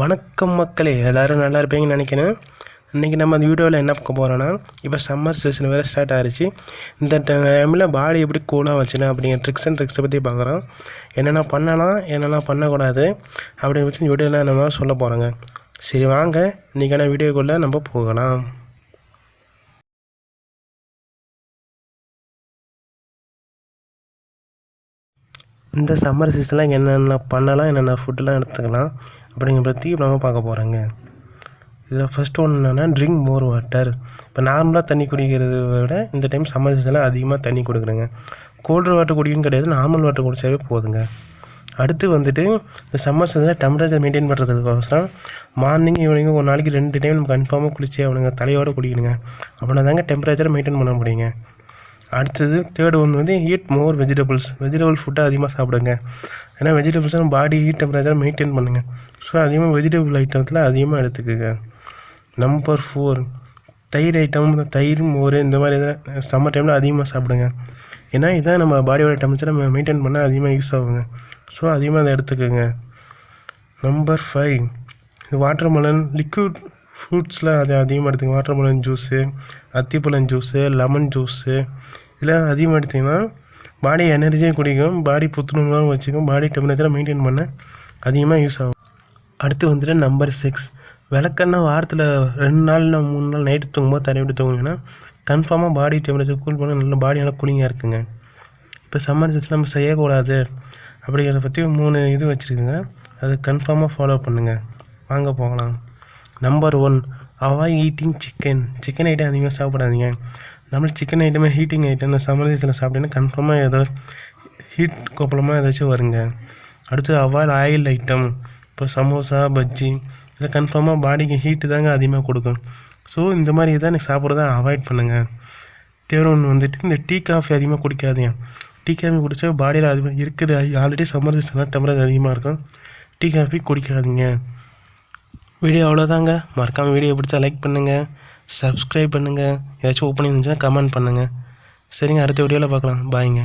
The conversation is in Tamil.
வணக்கம் மக்களே, எல்லோரும் நல்லா இருப்பீங்கன்னு நினைக்கிறேன். இன்றைக்கி நம்ம அந்த வீடியோவில் என்ன பார்க்க போகிறோன்னா, இப்போ சம்மர் சீசன் வேறு ஸ்டார்ட் ஆகிடுச்சு. இந்த டைமில் பாடி எப்படி கூலாக வச்சுக்கலாம் அப்படிங்கிற ட்ரிக்ஸ் அண்ட் ட்ரிக்ஸை பற்றி பார்க்குறோம். என்னென்ன பண்ணலாம், என்னென்ன பண்ணக்கூடாது அப்படிங்கிற பற்றி வீடியோவில் நம்ம சொல்ல போகிறோங்க. சரி வாங்க, இன்றைக்கான வீடியோக்குள்ளே நம்ம போகலாம். இந்த சம்மர் சீசனில் என்னென்ன பண்ணலாம், என்னென்ன ஃபுட்டெலாம் எடுத்துக்கலாம் அப்படிங்கிற பற்றி நம்ம பார்க்க போகிறோங்க. இதில் ஃபஸ்ட்டு ஒன்று என்னென்னா, ட்ரிங்க் மோர் வாட்டர். இப்போ நார்மலாக தண்ணி குடிக்கிறத விட இந்த டைம் சம்மர் சீசனில் அதிகமாக தண்ணி கொடுக்குறேங்க. கோல்டு வாட்டர் குடிக்கணும் கிடையாது, நார்மல் வாட்டர் குடிச்சாவே போதுங்க. அடுத்து வந்துட்டு இந்த சம்மர் சீசனில் டெம்பரேச்சர் மெயின்டைன் பண்ணுறதுக்கோசரம் மார்னிங் ஈவினிங் ஒரு நாளைக்கு 2 டைம் நம்ம கன்ஃபார்மாக குளிச்சு அவனுங்க தலையோடு குடிக்கணுங்க. அப்படின்னா தாங்க டெம்பரேச்சரை மெயின்டைன் பண்ண முடியுங்க. அடுத்தது தேர்டு ஒன்று வந்து ஈட் மோர் வெஜிடபிள் ஃபுட்டை அதிகமாக சாப்பிடுங்க. ஏன்னா வெஜிடபிள்ஸ் பாடி ஹீட் டெம்பரேச்சரை மெயின்டைன் பண்ணுங்க. ஸோ அதிகமாக வெஜிடபிள் ஐட்டத்தில் அதிகமாக எடுத்துக்குங்க. நம்பர் 4 தயிர் ஐட்டம், தயிர் மோர் இந்த மாதிரி இதில் சம்மர் டைமில் அதிகமாக சாப்பிடுங்க. ஏன்னா இதான் நம்ம பாடியோட டெம்பரேச்சரை மெயின்டைன் பண்ண அதிகமாக யூஸ் ஆகுங்க. ஸோ அதிகமாக அதை எடுத்துக்கோங்க. நம்பர் 5 வாட்டர்மெலன் லிக்விட் ஃப்ரூட்ஸில் அதை அதிகமாக எடுத்துங்க. வாட்டர்மெலன் ஜூஸு, அத்திப்பழம் ஜூஸு, லெமன் ஜூஸு இதெல்லாம் அதிகமாக எடுத்திங்கன்னா பாடி எனர்ஜியும் குடிக்கும், பாடி புத்துணர்வாகவும் வச்சுக்கும், பாடி டெம்பரேச்சரை மெயின்டைன் பண்ண அதிகமாக யூஸ் ஆகும். அடுத்து வந்துட்டு நம்பர் 6 விளக்கெண்ணெய் வாரத்தில் 2 நாள் 3 நாள் நைட்டு தூங்கும்போது தடவி விட்டு தூங்குனீங்கன்னா கன்ஃபார்மாக பாடி டெம்பரேச்சர் கூல் பண்ண நல்ல பாடி நல்லா கூலிங்காக இருக்குங்க. இப்போ சம்மர் சீசனில் நம்ம செய்யக்கூடாது அப்படிங்கிறத பற்றி 3 இது வச்சுருக்குங்க. அது கன்ஃபார்மாக ஃபாலோ பண்ணுங்கள். வாங்க போகலாம். Number 1 avoid eating chicken item அதிகமாக சாப்பிடாதீங்க. நம்மளுக்கு சிக்கன் ஐட்டமே ஹீட்டிங் ஐட்டம் இந்த சம்மர் சீசனில் சாப்பிட்டீங்கன்னா கன்ஃபார்மாக ஏதோ ஹீட் கோப்பலமாக ஏதாச்சும் வருங்க. அடுத்து அவாய்ட் ஆயில் ஐட்டம். இப்போ சமோசா, பஜ்ஜி இதை கன்ஃபார்மாக பாடிக்கு ஹீட்டு தாங்க அதிகமாக கொடுக்கும். ஸோ இந்த மாதிரி இதை எனக்கு சாப்பிட்றத அவாய்ட் பண்ணுங்கள். தேர்ட் ஒன்று வந்துட்டு இந்த டீ காஃபி அதிகமாக குடிக்காதீங்க. டீ காஃபி குடித்தா பாடியில் அதிகமாக இருக்குது, ஆல்ரெடி சம்மர் சீசனில் டெம்பரேச்சர் அதிகமாக இருக்கும். Tea coffee குடிக்காதீங்க. வீடியோ அவ்வளோதாங்க. மறக்காமல் வீடியோ பிடிச்சா லைக் பண்ணுங்கள், சப்ஸ்கிரைப் பண்ணுங்கள். ஏதாச்சும் ஓப்பனிங் இருந்துச்சுன்னா கமெண்ட் பண்ணுங்கள். சரிங்க, அடுத்த வீடியோவில் பார்க்கலாம். பாய்ங்க.